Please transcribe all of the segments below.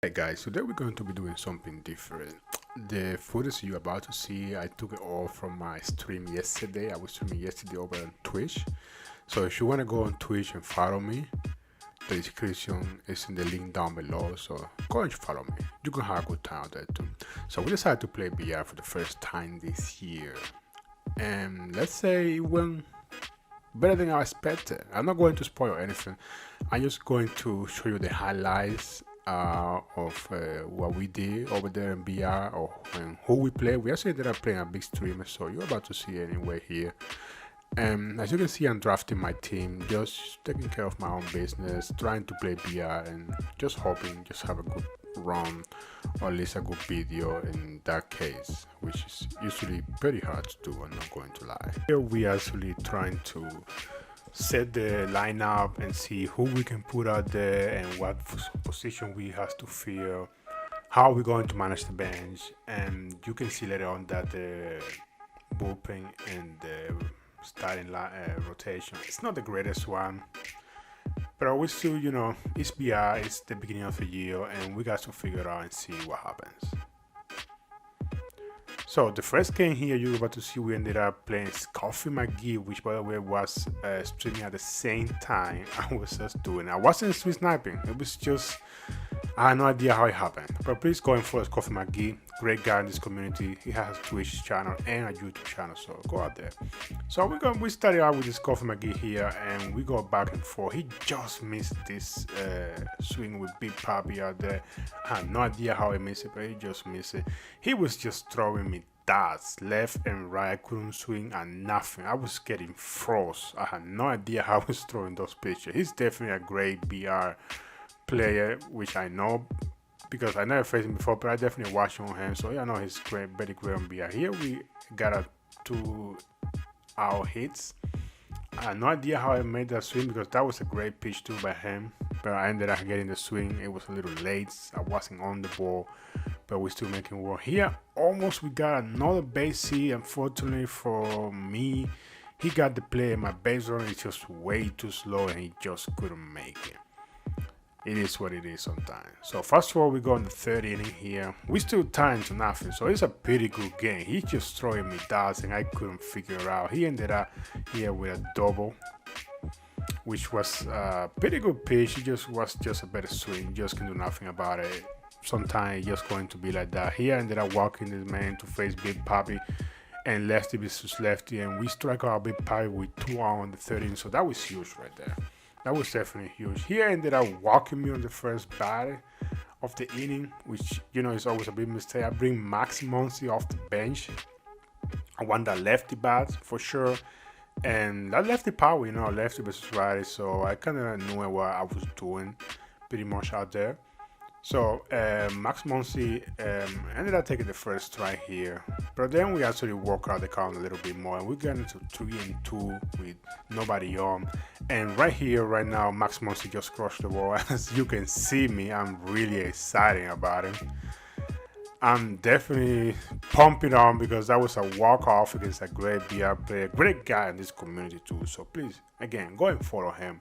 Hey guys, today we're going to be doing something different. The footage you're about to see, I took it all from my stream yesterday. I was streaming yesterday over on Twitch. So if you want to go on Twitch and follow me, the description is in the link down below. So go and follow me. You can have a good time out there too. So we decided to play VR for the first time this year. And let's say it went better than I expected. I'm not going to spoil anything. I'm just going to show you the highlights of what we did over there in BR or who we play. We actually ended up playing a big streamer, so you're about to see anyway here. As you can see, I'm drafting my team, just taking care of my own business, trying to play BR and just hoping just have a good run or at least a good video in that case, which is usually pretty hard to do, I'm not going to lie. Here we actually trying to set the lineup and see who we can put out there and what position we have to fill, how we're going to manage the bench, and you can see later on that the bullpen and the starting rotation, it's not the greatest one, but we still, it's BR, it's the beginning of the year, and we got to figure it out and see what happens. So the first game here you're about to see, we ended up playing Coffee McGee, which by the way was streaming at the same time I was just doing. I wasn't stream sniping, it was just, I had no idea how it happened. But please go and follow Coffee McGee, great guy in this community. He has a Twitch channel and a YouTube channel, so go out there. So we started out with this Coffee McGee here, and we go back and forth. He just missed this swing with Big Papi out there. I had no idea how he missed it, but he just missed it. He was just throwing me darts left and right. I couldn't swing and nothing. I was getting froze. I had no idea how I was throwing those pitches. He's definitely a great BR player, which I know because I never faced him before, but I definitely watched on him, so yeah, I know he's great, very great on BR. Here we got a 2-out hits. I had no idea how I made that swing because that was a great pitch too by him, but I ended up getting the swing. It was a little late, I wasn't on the ball, but we're still making work. Here almost we got another base hit. Unfortunately for me, he got the play, my base runner is just way too slow and he just couldn't make it. It is what it is sometimes. So first of all, we go in the third inning here. We still tying to nothing, so it's a pretty good game. He's just throwing me darts and I couldn't figure it out. He ended up here with a double, which was a pretty good pitch. It just was just a better swing. Just can do nothing about it. Sometimes it's just going to be like that. Here ended up walking this man to face Big Papi and lefty versus lefty, and we strike out Big Papi with 2 out on the third inning. So that was huge right there. That was definitely huge. He ended up walking me on the first bat of the inning, which, is always a big mistake. I bring Max Muncy off the bench. I want that lefty bat for sure. And that lefty power, lefty versus righty. So I kind of knew what I was doing pretty much out there. So Max Muncy ended up taking the first strike here, but then we actually work out the count a little bit more, and we got into 3-2 with nobody on. And right here, right now, Max Muncy just crushed the ball. As you can see me, I'm really excited about him. I'm definitely pumping on because that was a walk-off against a great BR player, great guy in this community too. So please, again, go and follow him.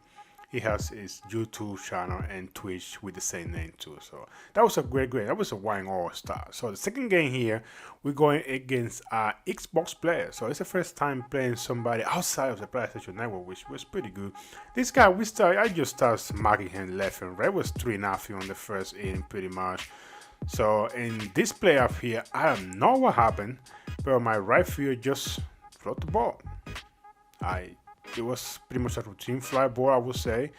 He has his YouTube channel and Twitch with the same name too. So that was a great. That was a wine all-star. So the second game here, we're going against Xbox player. So it's the first time playing somebody outside of the PlayStation Network, which was pretty good. This guy, I just started smacking him left and right. It was 3-0 on the first inning pretty much. So in this play up here, I don't know what happened, but my right field just floated the ball. It was pretty much a routine fly ball, I would say.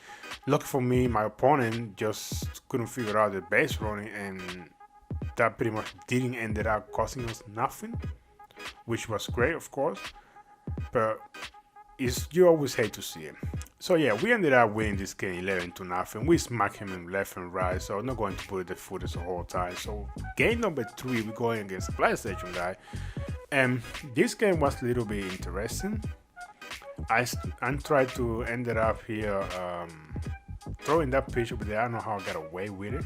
Lucky for me, my opponent just couldn't figure out the base running, and that pretty much didn't end up costing us nothing, which was great, of course. But you always hate to see it. So yeah, we ended up winning this game 11-0. We smacked him in left and right, so I'm not going to put the footage the whole time. So game number 3, we're going against a PlayStation guy, and this game was a little bit interesting. I tried to end it up here throwing that pitch over there. I don't know how I got away with it,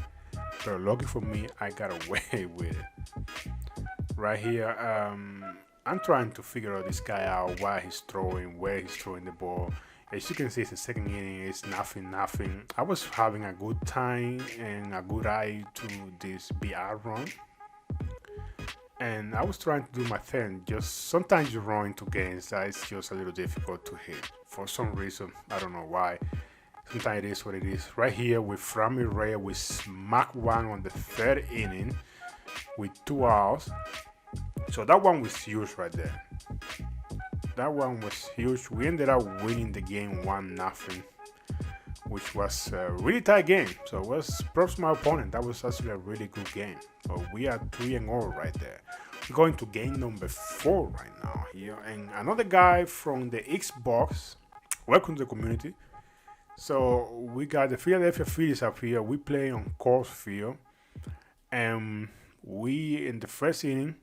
but lucky for me, I got away with it. Right here, I'm trying to figure out this guy out, why he's throwing, where he's throwing the ball. As you can see, it's the second inning. It's nothing. I was having a good time and a good eye to this BR run. And I was trying to do my thing. Just sometimes you run into games that it's just a little difficult to hit. For some reason, I don't know why. Sometimes it is what it is. Right here with Frammy Ray, we smack one on the third inning with 2 outs. So that one was huge right there. That one was huge. We ended up winning the game 1-0, which was a really tight game. So it was props to my opponent. That was actually a really good game. So we are 3-0 right there. We're going to game number 4 right now here. And another guy from the Xbox. Welcome to the community. So we got the Philadelphia Phillies up here. We play on Coors Field. And we, in the first inning,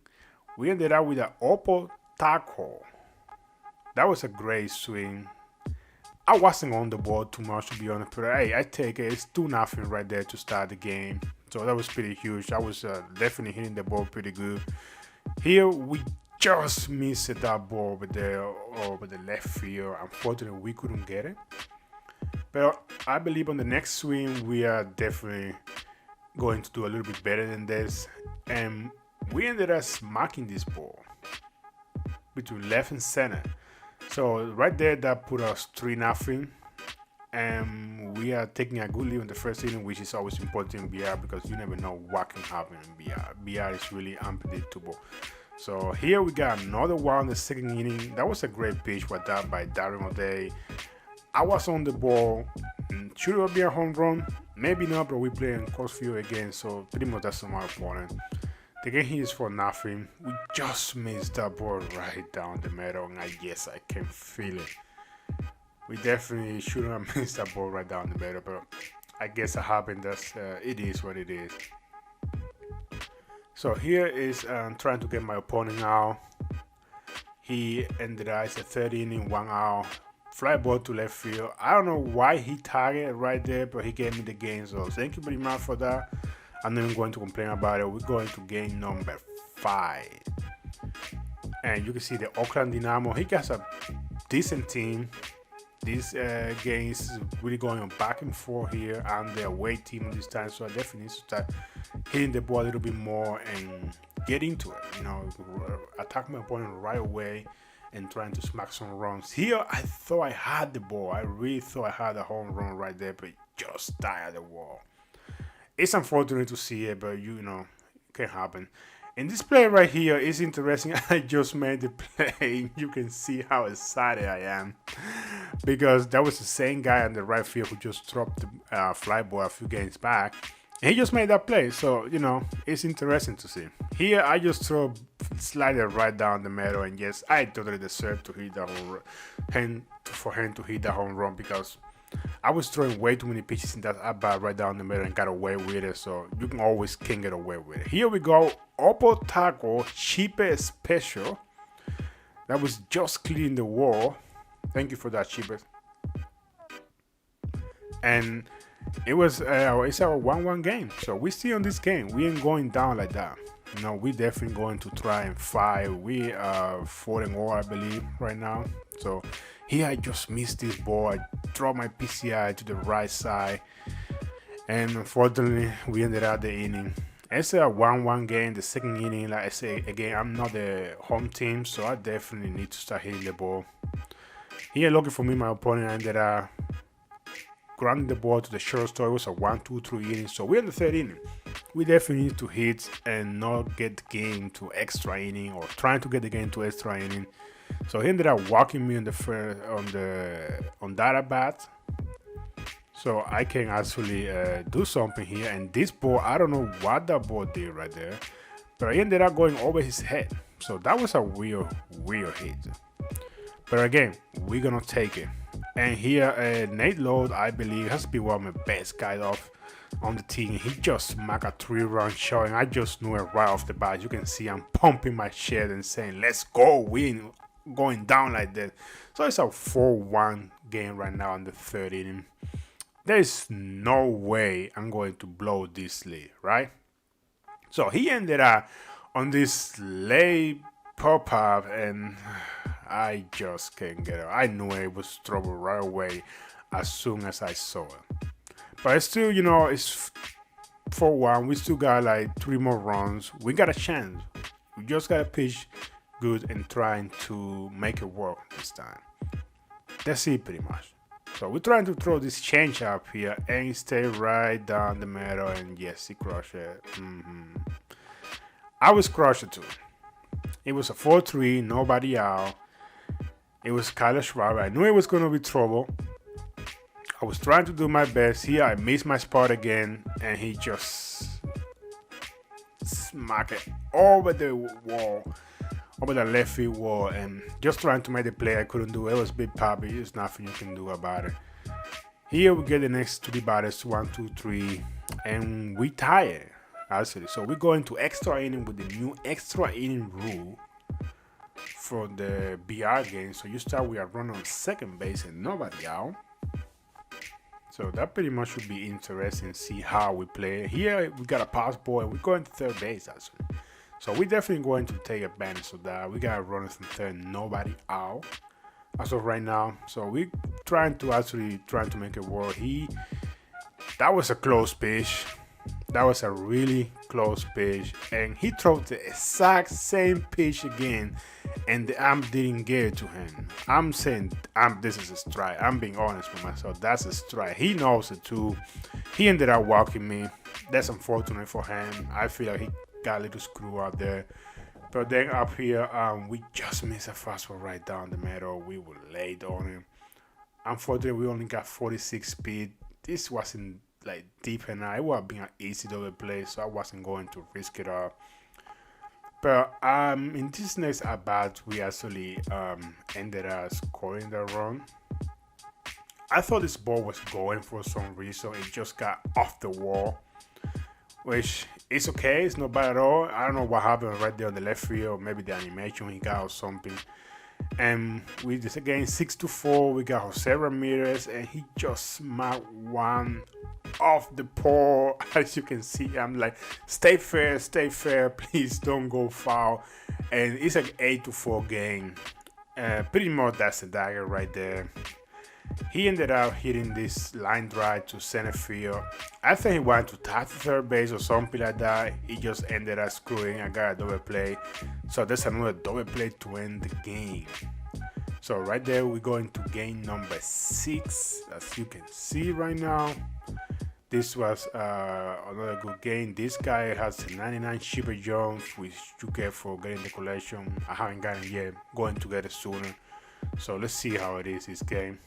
we ended up with an Oppo tackle. That was a great swing. I wasn't on the ball too much, to be honest, but hey, I take it. It's 2-0 right there to start the game. So that was pretty huge. I was definitely hitting the ball pretty good. Here, we just missed that ball over there, over the left field. Unfortunately, we couldn't get it. But I believe on the next swing, we are definitely going to do a little bit better than this. And we ended up smacking this ball between left and center. So right there, that put us 3-0. And we are taking a good lead in the first inning, which is always important in BR because you never know what can happen in BR. BR is really unpredictable. So here we got another one in the second inning. That was a great pitch by Darren O'Day. I was on the ball. Should it be a home run? Maybe not, but we play in Coors Field again, so pretty much that's my opponent. The game here is for nothing. We just missed that ball right down the middle, and I can feel it. We definitely shouldn't have missed that ball right down the middle, but I guess it happened. It is what it is. So here is trying to get my opponent out. He ended up as a third inning, 1 out. Fly ball to left field. I don't know why he targeted right there, but he gave me the game. So thank you very much for that. I'm not even going to complain about it. We're going to game number 5. And you can see the Oakland Dynamo. He got a decent team. This game is really going back and forth here. I'm the away team this time, so I definitely need to start hitting the ball a little bit more and get into it. Attack my opponent right away and trying to smack some runs. Here, I thought I had the ball. I really thought I had a home run right there, but it just died at the wall. It's unfortunate to see it, but it can happen. And this play right here is interesting. I just made the play. You can see how excited I am because that was the same guy on the right field who just dropped the fly ball a few games back. And he just made that play. So, it's interesting to see. Here, I just throw slider right down the middle. And yes, I totally deserve to hit that home run. For him to hit that home run because I was throwing way too many pitches in that at-bat right down the middle and got away with it. So you can get away with it. Here we go. Oppo tackle, cheaper special. That was just clearing the wall. Thank you for that, cheaper. And it's our 1-1 game. So we see on this game, we ain't going down like that. We definitely going to try and fight. We are 4-0, I believe, right now. So here I just missed this ball. I dropped my PCI to the right side. And unfortunately, we ended up the inning. It's a 1-1 game, the second inning. Like I say, again, I'm not the home team, so I definitely need to start hitting the ball. Here, lucky for me, my opponent ended up grounding the ball to the shortstop. It was a 1-2-3 inning, so we're in the third inning. We definitely need to hit and not get the game to extra inning or trying to get the game to extra inning. So he ended up walking me on that at bat. So I can actually do something here. And this ball, I don't know what that ball did right there, but he ended up going over his head. So that was a weird hit. But again, we're gonna take it. And here, Nate Lowe, I believe, has to be one of my best guys on the team. He just smacked a 3-run shot, and I just knew it right off the bat. You can see I'm pumping my chest and saying, "Let's go, win!" Going down like that. So it's a 4-1 game right now in the third inning. There's no way I'm going to blow this lead, right? So he ended up on this late pop-up, and I just can't get it. I knew it was trouble right away as soon as I saw it. But it's still, it's 4-1. We still got like 3 more runs. We got a chance. We just gotta pitch good and trying to make it work this time. That's it pretty much. So we're trying to throw this change up here and stay right down the middle, and yes, he crushed it. I was crushed too. It was a 4-3, nobody out. It was Kyler Schwab. I knew it was gonna be trouble. I was trying to do my best. Here I missed my spot again, and he just smacked it over the wall, over the left field wall, and just trying to make the play. I couldn't do it. It was Big Papi. There's nothing you can do about it. Here we get the next 3 batters, 1, 2, 3, and we tie it. Actually, so we go into extra inning with the new extra inning rule for the BR game. So you start with a run on second base and nobody out. So that pretty much should be interesting to see how we play. Here we got a pass ball and we're going to third base actually. So we're definitely going to take advantage of that. We got runners from third, nobody out as of right now. So we trying to make it work. That was a close pitch. That was a really close pitch, and he threw the exact same pitch again, and the arm didn't get it to him. I'm saying this is a strike. I'm being honest with myself. That's a strike. He knows it too. He ended up walking me. That's unfortunate for him. I feel like he got a little screw out there. But then up here, we just missed a fastball right down the middle. We were late on him. Unfortunately, we only got 46 speed. This wasn't like deep enough. It would have been an easy double play, so I wasn't going to risk it up. But in this next at bat, we actually ended up scoring the run. I thought this ball was going for some reason. It just got off the wall, which is okay. It's not bad at all. I don't know what happened right there on the left field. Maybe the animation he got or something. And we just again 6-4. We got Jose Ramirez, and he just smacked one off the pole. As you can see, I'm like, stay fair, please don't go foul. And it's like 8-4 game. Pretty much that's the dagger right there. He ended up hitting this line drive to center field. I think he wanted to touch third base or something like that. He just ended up screwing. I got a double play. So there's another double play to end the game. So right there, we go into game number 6. As you can see right now, this was another good game. This guy has 99 Shipper Jones, which you get for getting the collection. I haven't gotten it yet. Going to get it sooner. So let's see how it is this game.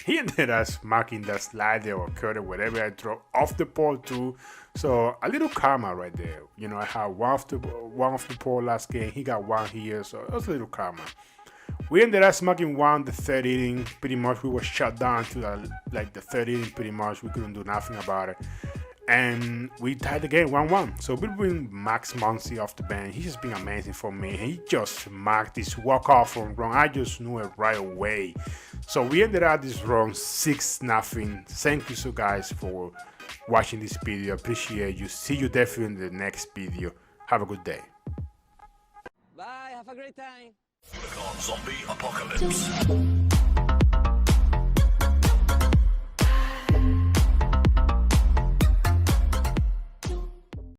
He ended up smacking that slider or cutter, whatever I throw off the pole too. So a little karma right there. You know, I had one off the pole last game. He got one here, so it was a little karma. We ended up smacking one the third inning. Pretty much we were shut down to the third inning. Pretty much we couldn't do nothing about it. And we tied the game 1-1. So we bring Max Muncy off the bench. He's just been amazing for me. He just marked this walk-off home run. I just knew it right away. So we ended up this run 6-0. Thank you so guys for watching this video. Appreciate you. See you definitely in the next video. Have a good day. Bye. Have a great time. Zombie Apocalypse.